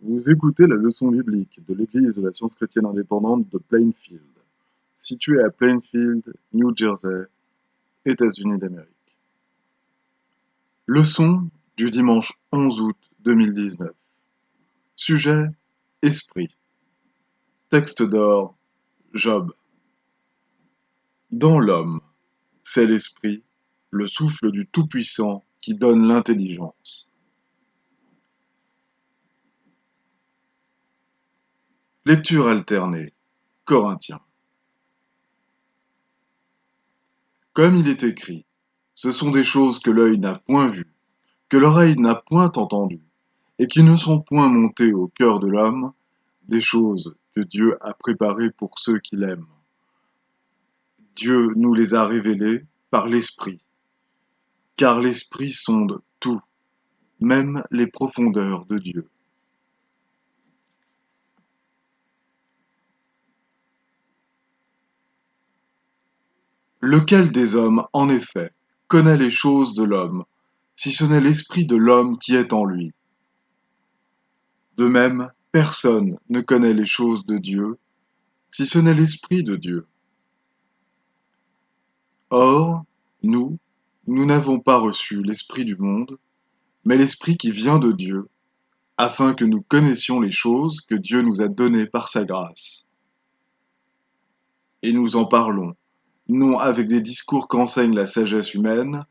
Vous écoutez la leçon biblique de l'Église de la science chrétienne indépendante de Plainfield, située à Plainfield, New Jersey, États-Unis d'Amérique. Leçon du dimanche 11 août 2019. Sujet: Esprit. Texte d'or: Job. Dans l'homme, c'est l'esprit, le souffle du Tout-Puissant qui donne l'intelligence. Lecture alternée. Corinthiens. Comme il est écrit, ce sont des choses que l'œil n'a point vues, que l'oreille n'a point entendues, et qui ne sont point montées au cœur de l'homme, des choses que Dieu a préparées pour ceux qui l'aiment. Dieu nous les a révélées par l'Esprit, car l'Esprit sonde tout, même les profondeurs de Dieu. Lequel des hommes, en effet, connaît les choses de l'homme, si ce n'est l'esprit de l'homme qui est en lui? De même, personne ne connaît les choses de Dieu, si ce n'est l'esprit de Dieu. Or, nous n'avons pas reçu l'esprit du monde, mais l'esprit qui vient de Dieu, afin que nous connaissions les choses que Dieu nous a données par sa grâce. Et nous en parlons, non avec des discours qu'enseigne la sagesse humaine,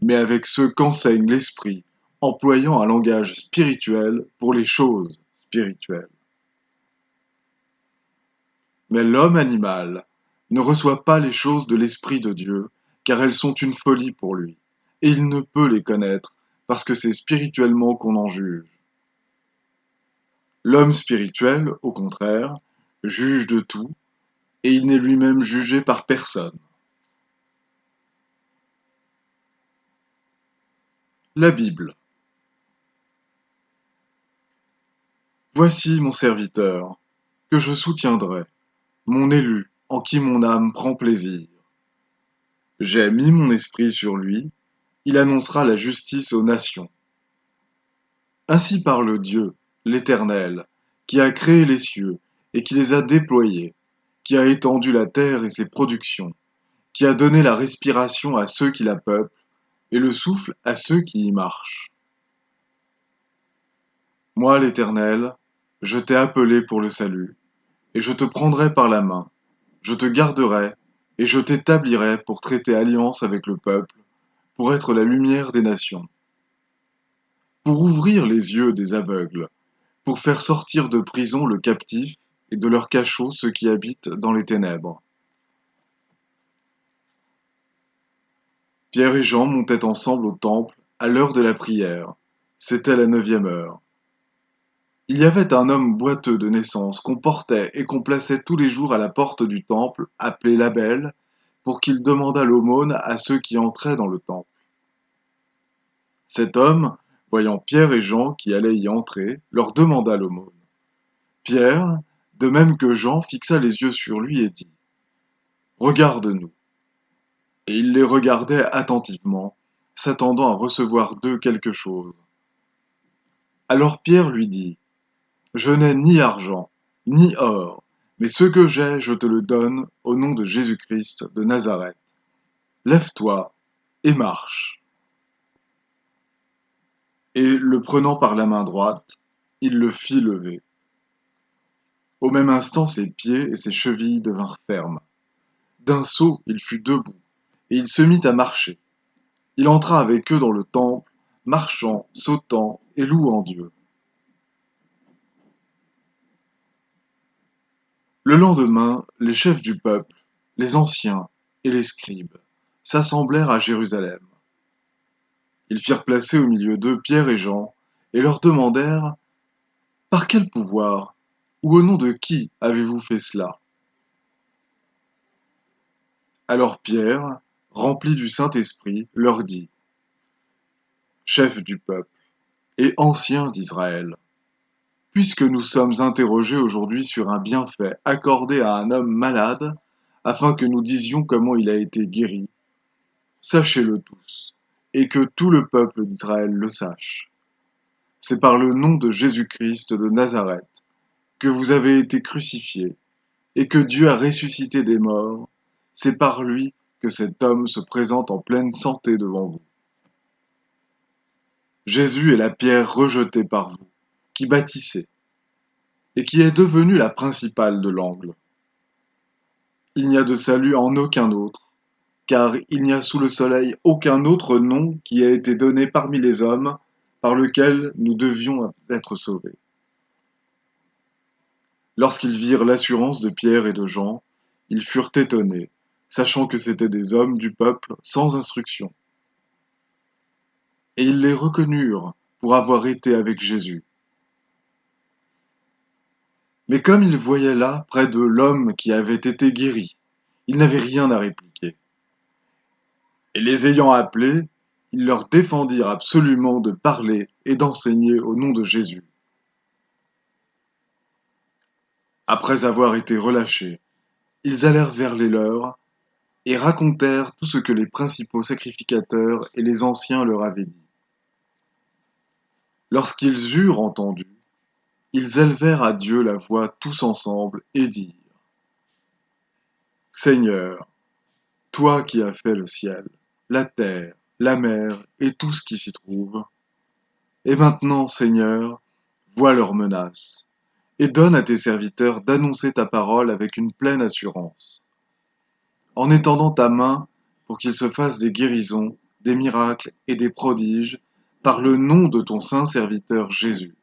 mais avec ceux qu'enseigne l'esprit, employant un langage spirituel pour les choses spirituelles. Mais l'homme animal ne reçoit pas les choses de l'Esprit de Dieu, car elles sont une folie pour lui, et il ne peut les connaître, parce que c'est spirituellement qu'on en juge. L'homme spirituel, au contraire, juge de tout, et il n'est lui-même jugé par personne. La Bible. Voici mon serviteur, que je soutiendrai, mon élu, en qui mon âme prend plaisir. J'ai mis mon esprit sur lui, il annoncera la justice aux nations. Ainsi parle Dieu, l'Éternel, qui a créé les cieux et qui les a déployés, qui a étendu la terre et ses productions, qui a donné la respiration à ceux qui la peuplent et le souffle à ceux qui y marchent. Moi, l'Éternel, je t'ai appelé pour le salut, et je te prendrai par la main, je te garderai, et je t'établirai pour traiter alliance avec le peuple, pour être la lumière des nations. Pour ouvrir les yeux des aveugles, pour faire sortir de prison le captif et de leur cachot ceux qui habitent dans les ténèbres. Pierre et Jean montaient ensemble au temple à l'heure de la prière. C'était la 9e heure. Il y avait un homme boiteux de naissance qu'on portait et qu'on plaçait tous les jours à la porte du temple, appelé Label, pour qu'il demandât l'aumône à ceux qui entraient dans le temple. Cet homme, voyant Pierre et Jean qui allaient y entrer, leur demanda l'aumône. Pierre, de même que Jean, fixa les yeux sur lui et dit : « Regarde-nous. » Et il les regardait attentivement, s'attendant à recevoir d'eux quelque chose. Alors Pierre lui dit : « Je n'ai ni argent, ni or, mais ce que j'ai, je te le donne au nom de Jésus-Christ de Nazareth. Lève-toi et marche. » Et le prenant par la main droite, il le fit lever. Au même instant, ses pieds et ses chevilles devinrent fermes. D'un saut, il fut debout, et il se mit à marcher. Il entra avec eux dans le temple, marchant, sautant et louant Dieu. Le lendemain, les chefs du peuple, les anciens et les scribes s'assemblèrent à Jérusalem. Ils firent placer au milieu d'eux Pierre et Jean, et leur demandèrent : « Par quel pouvoir, ou au nom de qui avez-vous fait cela ? » Alors Pierre, rempli du Saint-Esprit, leur dit : « Chefs du peuple et anciens d'Israël, puisque nous sommes interrogés aujourd'hui sur un bienfait accordé à un homme malade, afin que nous disions comment il a été guéri, sachez-le tous, et que tout le peuple d'Israël le sache. c'est par le nom de Jésus-Christ de Nazareth que vous avez été crucifié et que Dieu a ressuscité des morts, c'est par lui que cet homme se présente en pleine santé devant vous. Jésus est la pierre rejetée par vous, qui bâtissez, et qui est devenue la principale de l'angle. Il n'y a de salut en aucun autre, car il n'y a sous le soleil aucun autre nom qui ait été donné parmi les hommes par lequel nous devions être sauvés. Lorsqu'ils virent l'assurance de Pierre et de Jean, ils furent étonnés, sachant que c'étaient des hommes du peuple sans instruction. Et ils les reconnurent pour avoir été avec Jésus. Mais comme ils voyaient là, près de l'homme qui avait été guéri, ils n'avaient rien à répliquer. Et les ayant appelés, ils leur défendirent absolument de parler et d'enseigner au nom de Jésus. Après avoir été relâchés, ils allèrent vers les leurs et racontèrent tout ce que les principaux sacrificateurs et les anciens leur avaient dit. Lorsqu'ils eurent entendu, ils élevèrent à Dieu la voix tous ensemble et dirent : Seigneur, toi qui as fait le ciel, la terre, la mer et tout ce qui s'y trouve, et maintenant, Seigneur, vois leurs menaces, et donne à tes serviteurs d'annoncer ta parole avec une pleine assurance, en étendant ta main pour qu'ils se fassent des guérisons, des miracles et des prodiges, par le nom de ton saint serviteur Jésus.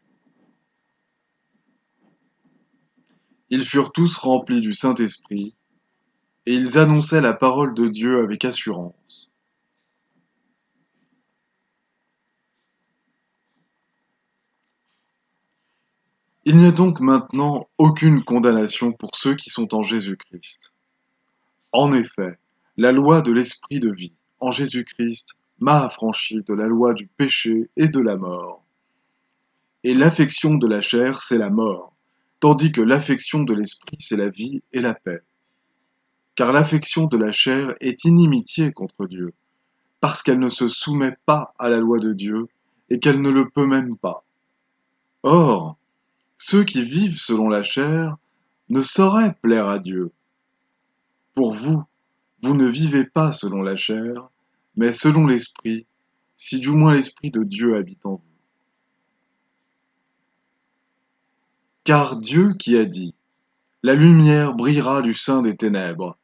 Ils furent tous remplis du Saint-Esprit, et ils annonçaient la parole de Dieu avec assurance. Il n'y a donc maintenant aucune condamnation pour ceux qui sont en Jésus-Christ. En effet, la loi de l'Esprit de vie, en Jésus-Christ, m'a affranchi de la loi du péché et de la mort. Et l'affection de la chair, c'est la mort, tandis que l'affection de l'Esprit, c'est la vie et la paix. Car l'affection de la chair est inimitié contre Dieu, parce qu'elle ne se soumet pas à la loi de Dieu, et qu'elle ne le peut même pas. Or, ceux qui vivent selon la chair ne sauraient plaire à Dieu. Pour vous, vous ne vivez pas selon la chair, mais selon l'Esprit, si du moins l'Esprit de Dieu habite en vous. Car Dieu qui a dit « La lumière brillera du sein des ténèbres »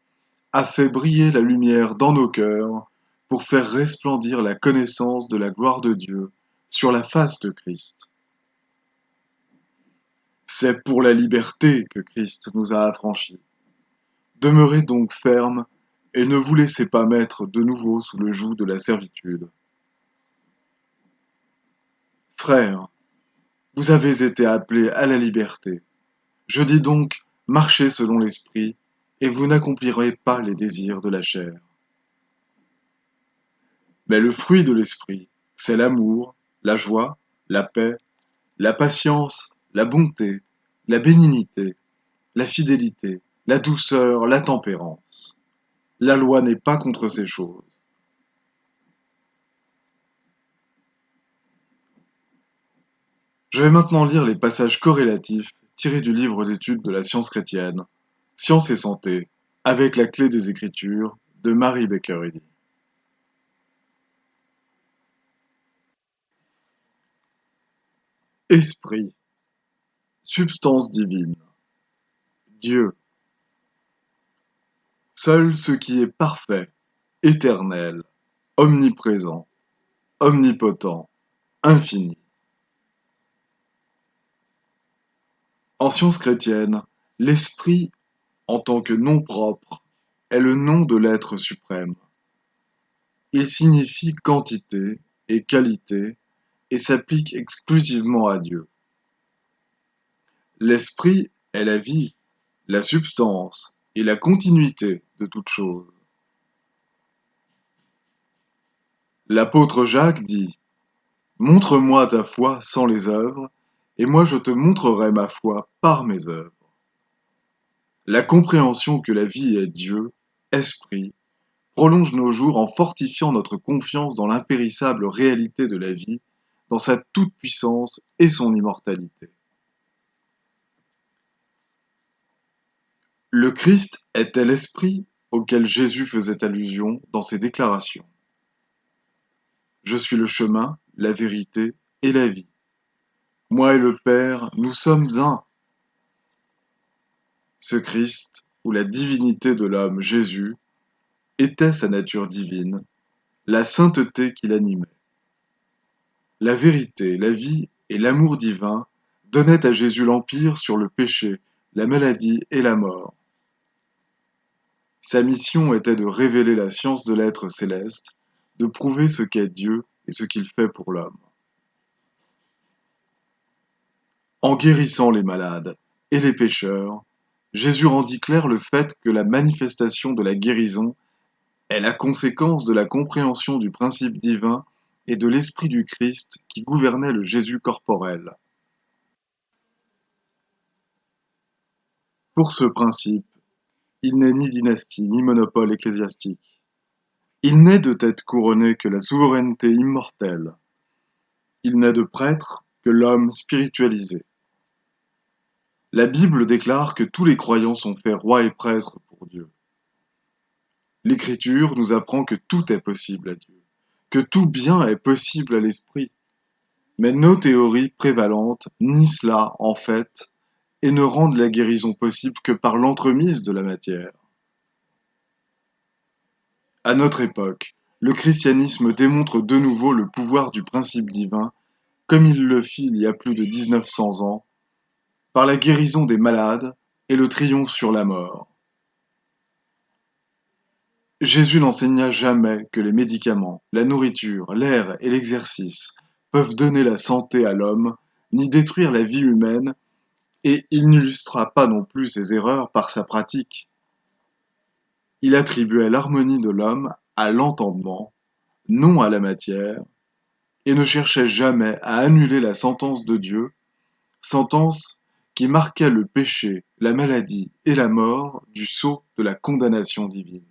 a fait briller la lumière dans nos cœurs pour faire resplendir la connaissance de la gloire de Dieu sur la face de Christ. C'est pour la liberté que Christ nous a affranchis. Demeurez donc fermes et ne vous laissez pas mettre de nouveau sous le joug de la servitude. Frères, vous avez été appelés à la liberté. Je dis donc, marchez selon l'Esprit, et vous n'accomplirez pas les désirs de la chair. Mais le fruit de l'Esprit, c'est l'amour, la joie, la paix, la patience, la bonté, la bénignité, la fidélité, la douceur, la tempérance. La loi n'est pas contre ces choses. Je vais maintenant lire les passages corrélatifs tirés du livre d'études de la science chrétienne, Science et santé, avec la clé des Écritures de Mary Baker Eddy. Esprit, substance divine, Dieu. Seul ce qui est parfait, éternel, omniprésent, omnipotent, infini. En science chrétienne, l'esprit, en tant que nom propre, est le nom de l'être suprême. Il signifie quantité et qualité et s'applique exclusivement à Dieu. L'esprit est la vie, la substance et la continuité de toute chose. L'apôtre Jacques dit : « Montre-moi ta foi sans les œuvres, et moi je te montrerai ma foi par mes œuvres. » La compréhension que la vie est Dieu, esprit, prolonge nos jours en fortifiant notre confiance dans l'impérissable réalité de la vie, dans sa toute-puissance et son immortalité. Le Christ était l'Esprit auquel Jésus faisait allusion dans ses déclarations. Je suis le chemin, la vérité et la vie. Moi et le Père, nous sommes un. Ce Christ, ou la divinité de l'homme Jésus, était sa nature divine, la sainteté qui l'animait. La vérité, la vie et l'amour divin donnaient à Jésus l'empire sur le péché, la maladie et la mort. Sa mission était de révéler la science de l'être céleste, de prouver ce qu'est Dieu et ce qu'il fait pour l'homme. En guérissant les malades et les pécheurs, Jésus rendit clair le fait que la manifestation de la guérison est la conséquence de la compréhension du principe divin et de l'Esprit du Christ qui gouvernait le Jésus corporel. Pour ce principe, il n'est ni dynastie ni monopole ecclésiastique. Il n'est de tête couronnée que la souveraineté immortelle. Il n'est de prêtre que l'homme spiritualisé. La Bible déclare que tous les croyants sont faits rois et prêtres pour Dieu. L'Écriture nous apprend que tout est possible à Dieu, que tout bien est possible à l'Esprit. Mais nos théories prévalentes nient cela en fait et ne rendent la guérison possible que par l'entremise de la matière. À notre époque, le christianisme démontre de nouveau le pouvoir du principe divin, comme il le fit il y a plus de 1900 ans, par la guérison des malades et le triomphe sur la mort. Jésus n'enseigna jamais que les médicaments, la nourriture, l'air et l'exercice peuvent donner la santé à l'homme, ni détruire la vie humaine, et il n'illustra pas non plus ses erreurs par sa pratique. Il attribuait l'harmonie de l'homme à l'entendement, non à la matière, et ne cherchait jamais à annuler la sentence de Dieu, sentence qui marquait le péché, la maladie et la mort du sceau de la condamnation divine.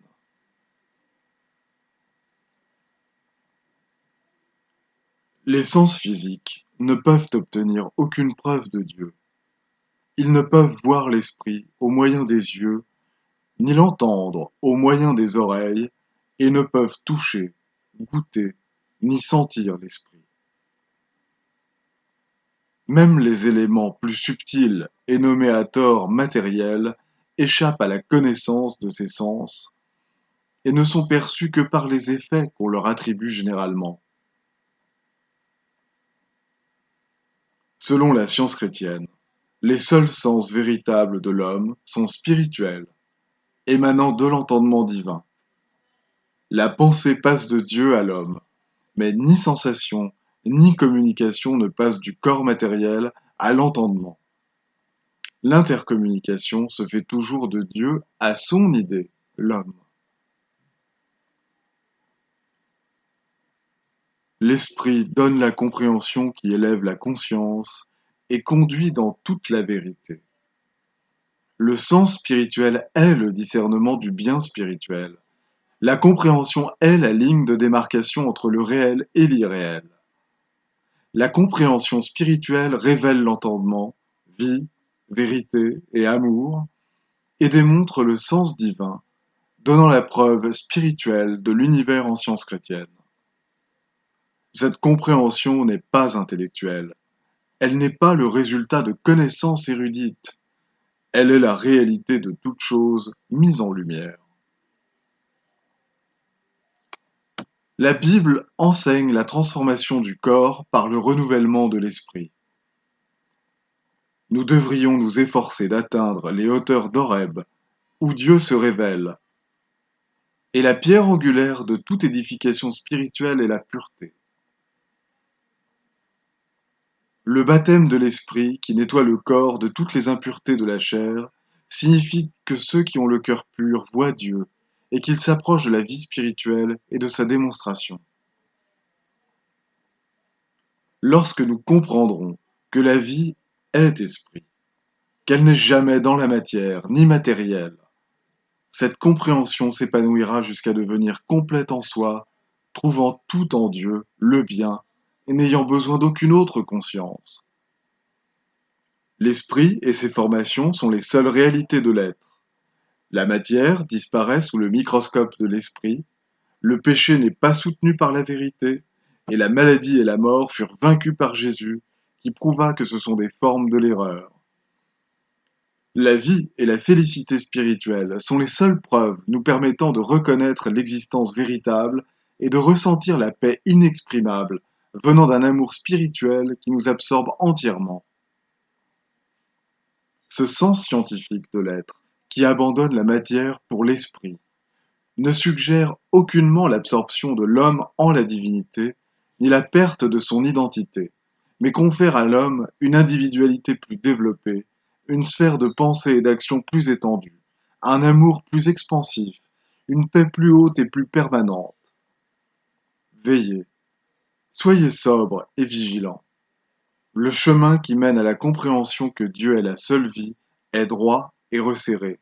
Les sens physiques ne peuvent obtenir aucune preuve de Dieu. Ils ne peuvent voir l'esprit au moyen des yeux, ni l'entendre au moyen des oreilles, et ne peuvent toucher, goûter, ni sentir l'esprit. Même les éléments plus subtils et nommés à tort matériels échappent à la connaissance de ces sens et ne sont perçus que par les effets qu'on leur attribue généralement. Selon la science chrétienne, les seuls sens véritables de l'homme sont spirituels, émanant de l'entendement divin. La pensée passe de Dieu à l'homme, mais ni sensation, ni communication ne passe du corps matériel à l'entendement. L'intercommunication se fait toujours de Dieu à son idée, l'homme. L'esprit donne la compréhension qui élève la conscience et conduit dans toute la vérité. Le sens spirituel est le discernement du bien spirituel. La compréhension est la ligne de démarcation entre le réel et l'irréel. La compréhension spirituelle révèle l'entendement, vie, vérité et amour, et démontre le sens divin, donnant la preuve spirituelle de l'univers en science chrétienne. Cette compréhension n'est pas intellectuelle. Elle n'est pas le résultat de connaissances érudites. Elle est la réalité de toute chose mise en lumière. La Bible enseigne la transformation du corps par le renouvellement de l'esprit. Nous devrions nous efforcer d'atteindre les hauteurs d'Horeb, où Dieu se révèle. Et la pierre angulaire de toute édification spirituelle est la pureté. Le baptême de l'esprit, qui nettoie le corps de toutes les impuretés de la chair, signifie que ceux qui ont le cœur pur voient Dieu et qu'ils s'approchent de la vie spirituelle et de sa démonstration. Lorsque nous comprendrons que la vie est esprit, qu'elle n'est jamais dans la matière ni matérielle, cette compréhension s'épanouira jusqu'à devenir complète en soi, trouvant tout en Dieu, le bien et n'ayant besoin d'aucune autre conscience. L'esprit et ses formations sont les seules réalités de l'être. La matière disparaît sous le microscope de l'esprit, le péché n'est pas soutenu par la vérité, et la maladie et la mort furent vaincues par Jésus, qui prouva que ce sont des formes de l'erreur. La vie et la félicité spirituelle sont les seules preuves nous permettant de reconnaître l'existence véritable et de ressentir la paix inexprimable venant d'un amour spirituel qui nous absorbe entièrement. Ce sens scientifique de l'être, qui abandonne la matière pour l'esprit, ne suggère aucunement l'absorption de l'homme en la divinité, ni la perte de son identité, mais confère à l'homme une individualité plus développée, une sphère de pensée et d'action plus étendue, un amour plus expansif, une paix plus haute et plus permanente. Veillez, soyez sobres et vigilants. Le chemin qui mène à la compréhension que Dieu est la seule vie est droit et resserré.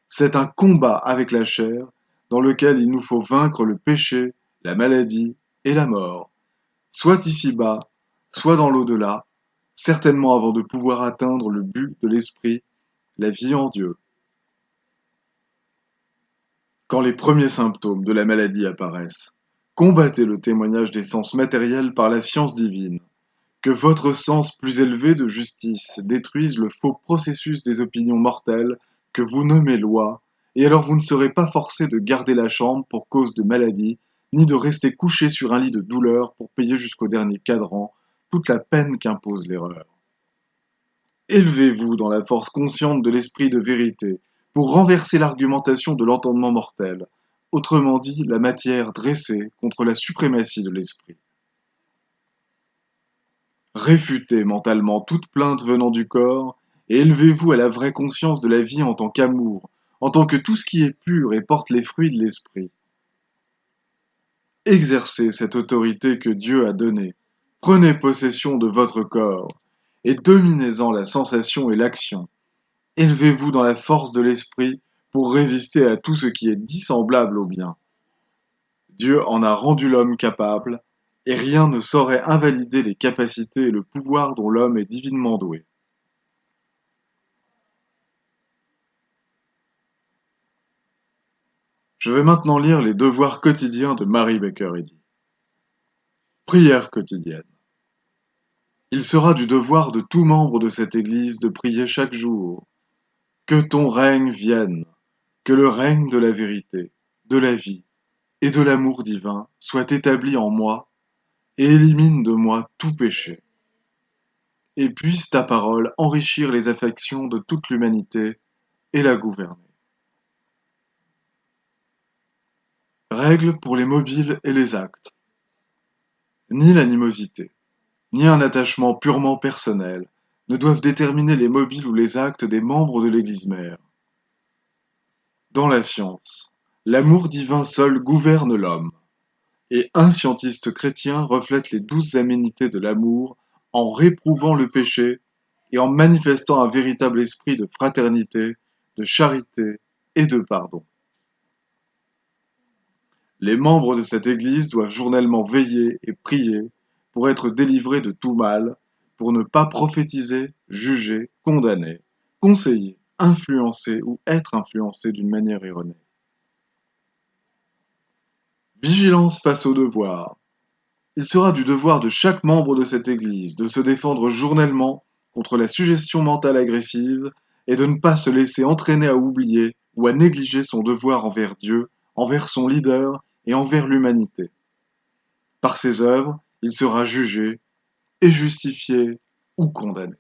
C'est un combat avec la chair dans lequel il nous faut vaincre le péché, la maladie et la mort, soit ici-bas, soit dans l'au-delà, certainement avant de pouvoir atteindre le but de l'esprit, la vie en Dieu. Quand les premiers symptômes de la maladie apparaissent, combattez le témoignage des sens matériels par la science divine. Que votre sens plus élevé de justice détruise le faux processus des opinions mortelles que vous nommez loi, et alors vous ne serez pas forcé de garder la chambre pour cause de maladie, ni de rester couché sur un lit de douleur pour payer jusqu'au dernier cadran toute la peine qu'impose l'erreur. Élevez-vous dans la force consciente de l'esprit de vérité, pour renverser l'argumentation de l'entendement mortel, autrement dit la matière dressée contre la suprématie de l'esprit. Réfutez mentalement toute plainte venant du corps, et élevez-vous à la vraie conscience de la vie en tant qu'amour, en tant que tout ce qui est pur et porte les fruits de l'esprit. Exercez cette autorité que Dieu a donnée, prenez possession de votre corps, et dominez-en la sensation et l'action. Élevez-vous dans la force de l'esprit pour résister à tout ce qui est dissemblable au bien. Dieu en a rendu l'homme capable, et rien ne saurait invalider les capacités et le pouvoir dont l'homme est divinement doué. Je vais maintenant lire les devoirs quotidiens de Mary Baker Eddy. Prière quotidienne. Il sera du devoir de tout membre de cette Église de prier chaque jour. Que ton règne vienne, que le règne de la vérité, de la vie et de l'amour divin soit établi en moi et élimine de moi tout péché. Et puisse ta parole enrichir les affections de toute l'humanité et la gouverner. Règles pour les mobiles et les actes. Ni l'animosité, ni un attachement purement personnel ne doivent déterminer les mobiles ou les actes des membres de l'Église mère. Dans la science, l'amour divin seul gouverne l'homme, et un scientiste chrétien reflète les douces aménités de l'amour en réprouvant le péché et en manifestant un véritable esprit de fraternité, de charité et de pardon. Les membres de cette Église doivent journellement veiller et prier pour être délivrés de tout mal, pour ne pas prophétiser, juger, condamner, conseiller, influencer ou être influencé d'une manière erronée. Vigilance face au devoir. Il sera du devoir de chaque membre de cette Église de se défendre journellement contre la suggestion mentale agressive et de ne pas se laisser entraîner à oublier ou à négliger son devoir envers Dieu, envers son leader et envers l'humanité. Par ses œuvres, il sera jugé et justifié ou condamné.